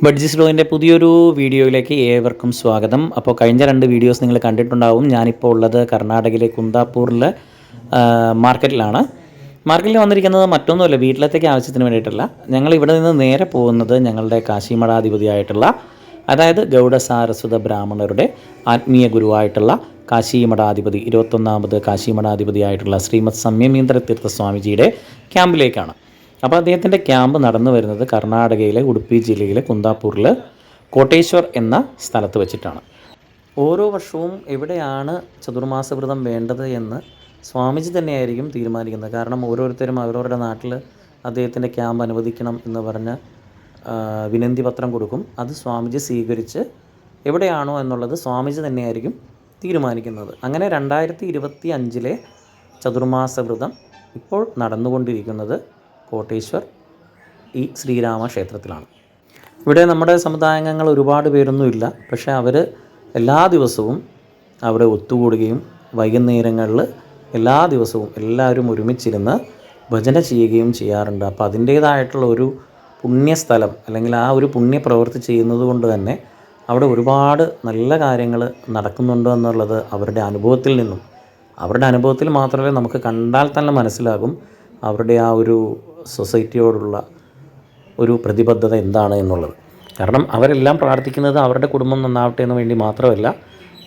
ബഡ്ജിസ് ബ്ലോഗിൻ്റെ പുതിയൊരു വീഡിയോയിലേക്ക് ഏവർക്കും സ്വാഗതം. അപ്പോൾ കഴിഞ്ഞ 2 വീഡിയോസ് നിങ്ങൾ കണ്ടിട്ടുണ്ടാവും. ഞാനിപ്പോൾ ഉള്ളത് കർണാടകയിലെ കുന്താപൂറിൽ മാർക്കറ്റിലാണ്. മാർക്കറ്റിൽ വന്നിരിക്കുന്നത് മറ്റൊന്നുമല്ല, വീട്ടിലത്തേക്ക് ആവശ്യത്തിന് വേണ്ടിയിട്ടല്ല. ഞങ്ങൾ ഇവിടെ നിന്ന് നേരെ പോകുന്നത് ഞങ്ങളുടെ കാശിമഠാധിപതിയായിട്ടുള്ള, അതായത് ഗൗഡ സാരസ്വത ബ്രാഹ്മണരുടെ ആത്മീയ ഗുരുവായിട്ടുള്ള കാശിമഠാധിപതി 21ാമത് കാശിമഠാധിപതിയായിട്ടുള്ള ശ്രീമദ് സംയമീന്ദ്ര തീർത്ഥ സ്വാമിജിയുടെ ക്യാമ്പിലേക്കാണ്. അപ്പോൾ അദ്ദേഹത്തിൻ്റെ ക്യാമ്പ് നടന്നു വരുന്നത് കർണാടകയിലെ ഉടുപ്പി ജില്ലയിലെ കുന്താപൂരിൽ കോട്ടേശ്വർ എന്ന സ്ഥലത്ത് വെച്ചിട്ടാണ്. ഓരോ വർഷവും എവിടെയാണ് ചതുർമാസ വ്രതം വേണ്ടത് എന്ന് സ്വാമിജി തന്നെയായിരിക്കും തീരുമാനിക്കുന്നത്. കാരണം ഓരോരുത്തരും അവരവരുടെ നാട്ടിൽ അദ്ദേഹത്തിൻ്റെ ക്യാമ്പ് അനുവദിക്കണം എന്ന് പറഞ്ഞ് വിനന്തി പത്രം കൊടുക്കും. അത് സ്വാമിജി സ്വീകരിച്ച് എവിടെയാണോ എന്നുള്ളത് സ്വാമിജി തന്നെയായിരിക്കും തീരുമാനിക്കുന്നത്. അങ്ങനെ 2025 ചതുർമാസ വ്രതം ഇപ്പോൾ നടന്നുകൊണ്ടിരിക്കുന്നത് കോട്ടേശ്വർ ഈ ശ്രീരാമ ക്ഷേത്രത്തിലാണ്. ഇവിടെ നമ്മുടെ സമുദായാംഗങ്ങൾ ഒരുപാട് പേരൊന്നുമില്ല, പക്ഷേ അവർ എല്ലാ ദിവസവും അവിടെ ഒത്തുകൂടുകയും വൈകുന്നേരങ്ങളിൽ എല്ലാ ദിവസവും എല്ലാവരും ഒരുമിച്ചിരുന്ന് ഭജന ചെയ്യുകയും ചെയ്യാറുണ്ട്. അപ്പോൾ അതിൻ്റേതായിട്ടുള്ള ഒരു പുണ്യസ്ഥലം അല്ലെങ്കിൽ ആ ഒരു പുണ്യപ്രവൃത്തി ചെയ്യുന്നത് കൊണ്ട് തന്നെ അവിടെ ഒരുപാട് നല്ല കാര്യങ്ങൾ നടക്കുന്നുണ്ട് എന്നുള്ളത് അവരുടെ അനുഭവത്തിൽ മാത്രമേ നമുക്ക് കണ്ടാൽ തന്നെ മനസ്സിലാകും അവരുടെ ആ ഒരു സൊസൈറ്റിയോടുള്ള ഒരു പ്രതിബദ്ധത എന്താണ് എന്നുള്ളത്. കാരണം അവരെല്ലാം പ്രാർത്ഥിക്കുന്നത് അവരുടെ കുടുംബം നന്നാവട്ടെ എന്ന് വേണ്ടി മാത്രമല്ല,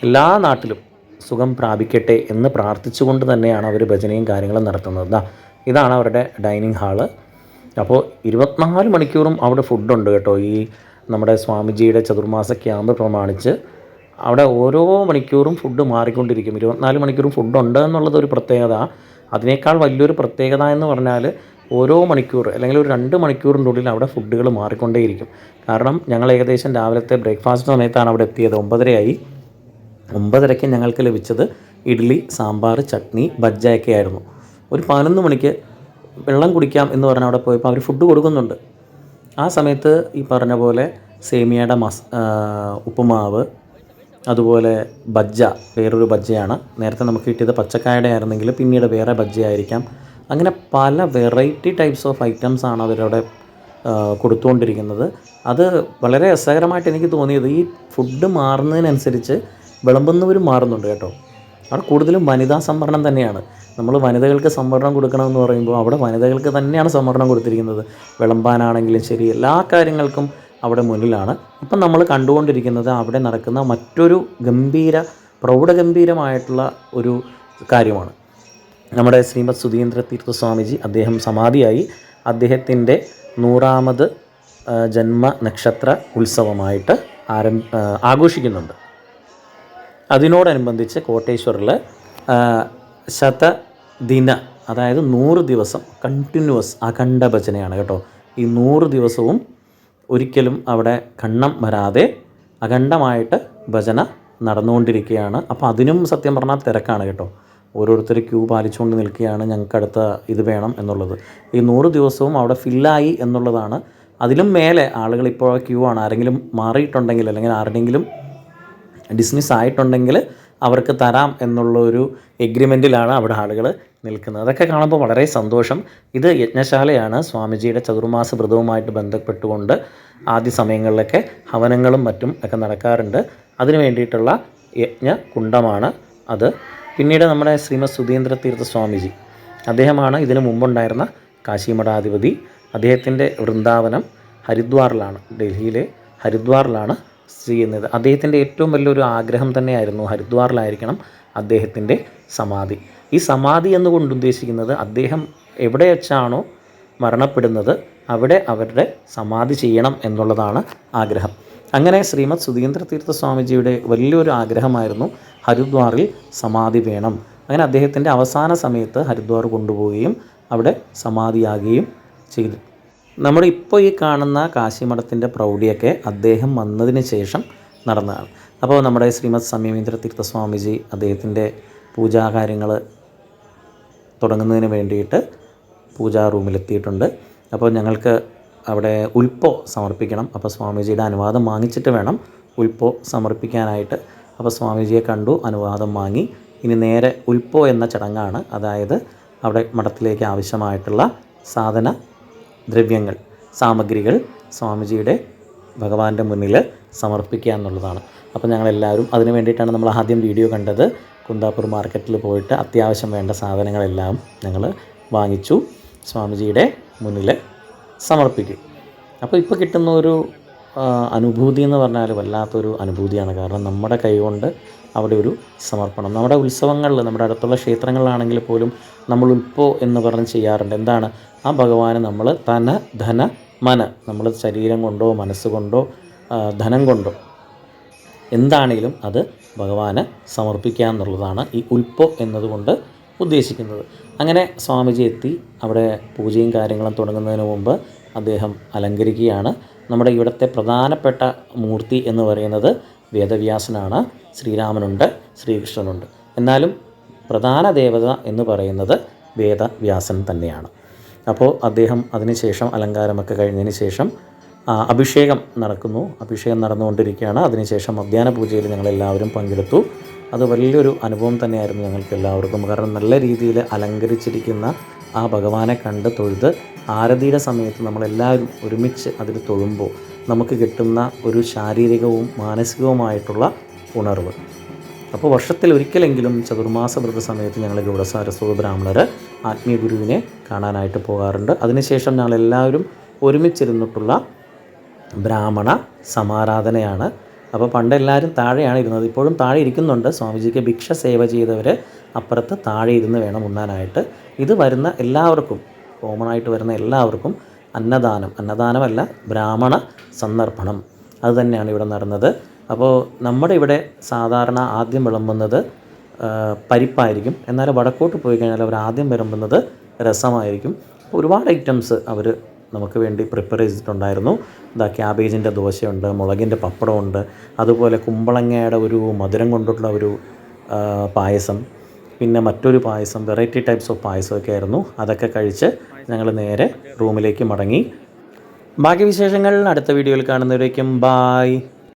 എല്ലാ നാട്ടിലും സുഖം പ്രാപിക്കട്ടെ എന്ന് പ്രാർത്ഥിച്ചുകൊണ്ട് തന്നെയാണ് അവർ ഭജനയും കാര്യങ്ങളും നടത്തുന്നത്. ഇതാണ് അവരുടെ ഡൈനിങ് ഹാള്. അപ്പോൾ 24 മണിക്കൂറും അവിടെ ഫുഡുണ്ട് കേട്ടോ. ഈ നമ്മുടെ സ്വാമിജിയുടെ ചതുർമാസ ക്യാമ്പ് പ്രമാണിച്ച് അവിടെ ഓരോ മണിക്കൂറും ഫുഡ് മാറിക്കൊണ്ടിരിക്കും. 24 മണിക്കൂറും ഫുഡുണ്ട് എന്നുള്ളത് ഒരു പ്രത്യേകത. അതിനേക്കാൾ വലിയൊരു പ്രത്യേകത എന്ന് പറഞ്ഞാൽ ഓരോ മണിക്കൂർ അല്ലെങ്കിൽ ഒരു 2 മണിക്കൂറിൻ്റെ ഉള്ളിൽ അവിടെ ഫുഡുകൾ മാറിക്കൊണ്ടേയിരിക്കും. കാരണം ഞങ്ങൾ ഏകദേശം രാവിലത്തെ ബ്രേക്ക്ഫാസ്റ്റ് സമയത്താണ് അവിടെ എത്തിയത്. 9:30 9:30 ഞങ്ങൾക്ക് ലഭിച്ചത് ഇഡ്ഡലി, സാമ്പാർ, ചട്നി, ബജ്ജയൊക്കെ ആയിരുന്നു. ഒരു 11 മണിക്ക് വെള്ളം കുടിക്കാം എന്ന് പറഞ്ഞാൽ അവിടെ പോയപ്പോൾ അവർ ഫുഡ് കൊടുക്കുന്നുണ്ട്. ആ സമയത്ത് ഈ പറഞ്ഞ പോലെ സേമിയയുടെ ഉപ്പുമാവ്, അതുപോലെ ബജ്ജ, വേറൊരു ബജ്ജയാണ്. നേരത്തെ നമുക്ക് കിട്ടിയത് പച്ചക്കായയുടെ ആയിരുന്നെങ്കിൽ പിന്നീട് വേറെ ബജ്ജയായിരിക്കാം. അങ്ങനെ പല വെറൈറ്റി ടൈപ്സ് ഓഫ് ഐറ്റംസാണ് അവരവിടെ കൊടുത്തുകൊണ്ടിരിക്കുന്നത്. അത് വളരെ രസകരമായിട്ട് എനിക്ക് തോന്നിയത്, ഈ ഫുഡ് മാറുന്നതിനനുസരിച്ച് വിളമ്പുന്നവരും മാറുന്നുണ്ട് കേട്ടോ. അവിടെ കൂടുതലും വനിതാ സംവരണം തന്നെയാണ്. നമ്മൾ വനിതകൾക്ക് സംവരണം കൊടുക്കണമെന്ന് പറയുമ്പോൾ അവിടെ വനിതകൾക്ക് തന്നെയാണ് സംവരണം കൊടുത്തിരിക്കുന്നത്. വിളമ്പാനാണെങ്കിലും ശരി, എല്ലാ കാര്യങ്ങൾക്കും അവിടെ മുന്നിലാണ്. ഇപ്പം നമ്മൾ കണ്ടുകൊണ്ടിരിക്കുന്നത് അവിടെ നടക്കുന്ന മറ്റൊരു പ്രൗഢഗംഭീരമായിട്ടുള്ള ഒരു കാര്യമാണ്. നമ്മുടെ ശ്രീമദ് സുധീന്ദ്ര തീർത്ഥ സ്വാമിജി അദ്ദേഹം സമാധിയായി. അദ്ദേഹത്തിൻ്റെ 100ാമത് ജന്മ നക്ഷത്ര ഉത്സവമായിട്ട് ആഘോഷിക്കുന്നുണ്ട്. അതിനോടനുബന്ധിച്ച് കോട്ടേശ്വറിൽ ശതദിന, അതായത് 100 ദിവസം കണ്ടിന്യൂസ് അഖണ്ഡ ഭജനയാണ് കേട്ടോ. ഈ 100 ദിവസവും ഒരിക്കലും അവിടെ ഖണ്ഡം വരാതെ അഖണ്ഡമായിട്ട് ഭജന നടന്നുകൊണ്ടിരിക്കുകയാണ്. അപ്പോൾ അതിനും സത്യം പറഞ്ഞാൽ തിരക്കാണ് കേട്ടോ. ഓരോരുത്തർ ക്യൂ പാലിച്ചുകൊണ്ട് നിൽക്കുകയാണ്, ഞങ്ങൾക്ക് അടുത്ത ഇത് വേണം എന്നുള്ളത്. ഈ 100 ദിവസവും അവിടെ ഫില്ലായി എന്നുള്ളതാണ്. അതിലും മേലെ ആളുകൾ ഇപ്പോൾ ക്യൂ ആണ്. ആരെങ്കിലും മാറിയിട്ടുണ്ടെങ്കിൽ അല്ലെങ്കിൽ ആരുടെങ്കിലും ഡിസ്മിസ് ആയിട്ടുണ്ടെങ്കിൽ അവർക്ക് തരാം എന്നുള്ളൊരു എഗ്രിമെൻറ്റിലാണ് അവിടെ ആളുകൾ നിൽക്കുന്നത്. അതൊക്കെ കാണുമ്പോൾ വളരെ സന്തോഷം. ഇത് യജ്ഞശാലയാണ്. സ്വാമിജിയുടെ ചതുർമാസ വ്രതവുമായിട്ട് ബന്ധപ്പെട്ടുകൊണ്ട് ആദ്യ സമയങ്ങളിലൊക്കെ ഹവനങ്ങളും മറ്റും ഒക്കെ നടക്കാറുണ്ട്. അതിനു വേണ്ടിയിട്ടുള്ള യജ്ഞകുണ്ഡമാണ് അത്. പിന്നീട് നമ്മുടെ ശ്രീമദ് സുധീന്ദ്ര തീർത്ഥ സ്വാമിജി, അദ്ദേഹമാണ് ഇതിനു മുമ്പുണ്ടായിരുന്ന കാശിമഠാധിപതി. അദ്ദേഹത്തിൻ്റെ വൃന്ദാവനം ഹരിദ്വാറിലാണ്, ഡൽഹിയിലെ ഹരിദ്വാറിലാണ് ചെയ്യുന്നത്. അദ്ദേഹത്തിൻ്റെ ഏറ്റവും വലിയൊരു ആഗ്രഹം തന്നെയായിരുന്നു ഹരിദ്വാറിലായിരിക്കണം അദ്ദേഹത്തിൻ്റെ സമാധി. ഈ സമാധി എന്നുകൊണ്ട് ഉദ്ദേശിക്കുന്നത് അദ്ദേഹം എവിടെ വെച്ചാണോ മരണപ്പെടുന്നത് അവിടെ അവരുടെ സമാധി ചെയ്യണം എന്നുള്ളതാണ് ആഗ്രഹം. അങ്ങനെ ശ്രീമദ് സുധീന്ദ്ര തീർത്ഥ സ്വാമിജിയുടെ വലിയൊരു ആഗ്രഹമായിരുന്നു ഹരിദ്വാറിൽ സമാധി വേണം. അങ്ങനെ അദ്ദേഹത്തിൻ്റെ അവസാന സമയത്ത് ഹരിദ്വാർ കൊണ്ടുപോവുകയും അവിടെ സമാധിയാകുകയും ചെയ്തു. നമ്മുടെ ഇപ്പോൾ ഈ കാണുന്ന കാശിമഠത്തിൻ്റെ പ്രൗഢിയൊക്കെ അദ്ദേഹം വന്നതിന് ശേഷം നടന്നതാണ്. അപ്പോൾ നമ്മുടെ ശ്രീമദ് സംയമീന്ദ്ര തീർത്ഥ സ്വാമിജി അദ്ദേഹത്തിൻ്റെ പൂജാകാര്യങ്ങൾ തുടങ്ങുന്നതിന് വേണ്ടിയിട്ട് പൂജാ റൂമിലെത്തിയിട്ടുണ്ട്. അപ്പോൾ ഞങ്ങൾക്ക് അവിടെ ഉൽപ്പോ സമർപ്പിക്കണം. അപ്പോൾ സ്വാമിജിയുടെ അനുവാദം വാങ്ങിച്ചിട്ട് വേണം ഉൽപ്പോ സമർപ്പിക്കാനായിട്ട്. അപ്പോൾ സ്വാമിജിയെ കണ്ടു, അനുവാദം വാങ്ങി. ഇനി നേരെ ഉൽപ്പോ എന്ന ചടങ്ങാണ്. അതായത് അവിടെ മഠത്തിലേക്ക് ആവശ്യമായിട്ടുള്ള സാധന ദ്രവ്യങ്ങൾ, സാമഗ്രികൾ സ്വാമിജിയുടെ ഭഗവാന്റെ മുന്നിൽ സമർപ്പിക്കുക എന്നുള്ളതാണ്. അപ്പോൾ ഞങ്ങളെല്ലാവരും അതിന് വേണ്ടിയിട്ടാണ് നമ്മൾ ആദ്യം വീഡിയോ കണ്ടത്. കുന്താപ്പൂർ മാർക്കറ്റിൽ പോയിട്ട് അത്യാവശ്യം വേണ്ട സാധനങ്ങളെല്ലാം ഞങ്ങൾ വാങ്ങിച്ചു, സ്വാമിജിയുടെ മുന്നിൽ സമർപ്പിക്കും. അപ്പോൾ ഇപ്പോൾ കിട്ടുന്ന ഒരു അനുഭൂതി എന്ന് പറഞ്ഞാൽ വല്ലാത്തൊരു അനുഭൂതിയാണ്. കാരണം നമ്മുടെ കൈകൊണ്ട് അവിടെ ഒരു സമർപ്പണം. നമ്മുടെ ഉത്സവങ്ങളിൽ, നമ്മുടെ അടുത്തുള്ള ക്ഷേത്രങ്ങളിലാണെങ്കിൽ പോലും നമ്മൾ ഉൽപ്പോ എന്ന് പറഞ്ഞ് ചെയ്യാറുണ്ട്. എന്താണ്? ആ ഭഗവാന് നമ്മൾ തന ധന മന, നമ്മൾ ശരീരം കൊണ്ടോ മനസ്സുകൊണ്ടോ ധനം കൊണ്ടോ എന്താണെങ്കിലും അത് ഭഗവാന് സമർപ്പിക്കുക എന്നുള്ളതാണ് ഈ ഉൽപ്പോ എന്നതുകൊണ്ട് ഉദ്ദേശിക്കുന്നത്. അങ്ങനെ സ്വാമിജി എത്തി. അവിടെ പൂജയും കാര്യങ്ങളും തുടങ്ങുന്നതിന് മുമ്പ് അദ്ദേഹം അലങ്കരിക്കുകയാണ്. നമ്മുടെ ഇവിടുത്തെ പ്രധാനപ്പെട്ട മൂർത്തി എന്ന് പറയുന്നത് വേദവ്യാസനാണ്. ശ്രീരാമനുണ്ട്, ശ്രീകൃഷ്ണനുണ്ട്. എന്നാലും പ്രധാന ദേവത എന്ന് പറയുന്നത് വേദവ്യാസൻ തന്നെയാണ്. അപ്പോൾ അദ്ദേഹം അതിനുശേഷം അലങ്കാരമൊക്കെ കഴിഞ്ഞതിന് ശേഷം അഭിഷേകം നടക്കുന്നു. അഭിഷേകം നടന്നുകൊണ്ടിരിക്കുകയാണ്. അതിനുശേഷം മധ്യാഹ്ന പൂജയിൽ ഞങ്ങളെല്ലാവരും പങ്കെടുത്തു. അത് വലിയൊരു അനുഭവം തന്നെയായിരുന്നു ഞങ്ങൾക്ക് എല്ലാവർക്കും. കാരണം നല്ല രീതിയിൽ അലങ്കരിച്ചിരിക്കുന്ന ആ ഭഗവാനെ കണ്ട് തൊഴുത് ആരതിയുടെ സമയത്ത് നമ്മളെല്ലാവരും ഒരുമിച്ച് അതിൽ തൊഴുമ്പോൾ നമുക്ക് കിട്ടുന്ന ഒരു ശാരീരികവും മാനസികവുമായിട്ടുള്ള ഉണർവ്. അപ്പോൾ വർഷത്തിൽ ഒരിക്കലെങ്കിലും ചതുർമാസ വ്രത സമയത്ത് ഞങ്ങൾ ഗൗഡസാരസ്വത ബ്രാഹ്മണർ ആത്മീയ ഗുരുവിനെ കാണാനായിട്ട് പോകാറുണ്ട്. അതിനുശേഷം ഞങ്ങളെല്ലാവരും ഒരുമിച്ചിരുന്നിട്ടുള്ള ബ്രാഹ്മണ സമാരാധനയാണ്. അപ്പോൾ പണ്ടെല്ലാവരും താഴെയാണ് ഇരുന്നത്, ഇപ്പോഴും താഴെ ഇരിക്കുന്നുണ്ട്. സ്വാമിജിക്ക് ഭിക്ഷ സേവ ചെയ്തവർ അപ്പുറത്ത് താഴെ ഇരുന്ന് വേണം ഉണ്ണാനായിട്ട്. ഇത് വരുന്ന എല്ലാവർക്കും, കോമണായിട്ട് വരുന്ന എല്ലാവർക്കും അന്നദാനമല്ല, ബ്രാഹ്മണ സന്ദർപ്പണം, അത് തന്നെയാണ് ഇവിടെ നടന്നത്. അപ്പോൾ നമ്മുടെ ഇവിടെ സാധാരണ ആദ്യം വിളമ്പുന്നത് പരിപ്പായിരിക്കും. എന്നാൽ വടക്കോട്ട് പോയി കഴിഞ്ഞാൽ അവർ ആദ്യം വിളമ്പുന്നത് രസമായിരിക്കും. ഒരുപാട് ഐറ്റംസ് അവർ നമുക്ക് വേണ്ടി പ്രിപ്പയർ ചെയ്തിട്ടുണ്ടായിരുന്നു. ക്യാബേജിൻ്റെ ദോശയുണ്ട്, മുളകിൻ്റെ പപ്പടമുണ്ട്, അതുപോലെ കുമ്പളങ്ങയുടെ ഒരു മധുരം കൊണ്ടുള്ള ഒരു പായസം, പിന്നെ മറ്റൊരു പായസം, വെറൈറ്റി ടൈപ്സ് ഓഫ് പായസമൊക്കെ ആയിരുന്നു. അതൊക്കെ കഴിച്ച് ഞങ്ങൾ നേരെ റൂമിലേക്ക് മടങ്ങി. ബാക്കി വിശേഷങ്ങൾ അടുത്ത വീഡിയോയിൽ കാണുന്നവരേക്കും ബായ്.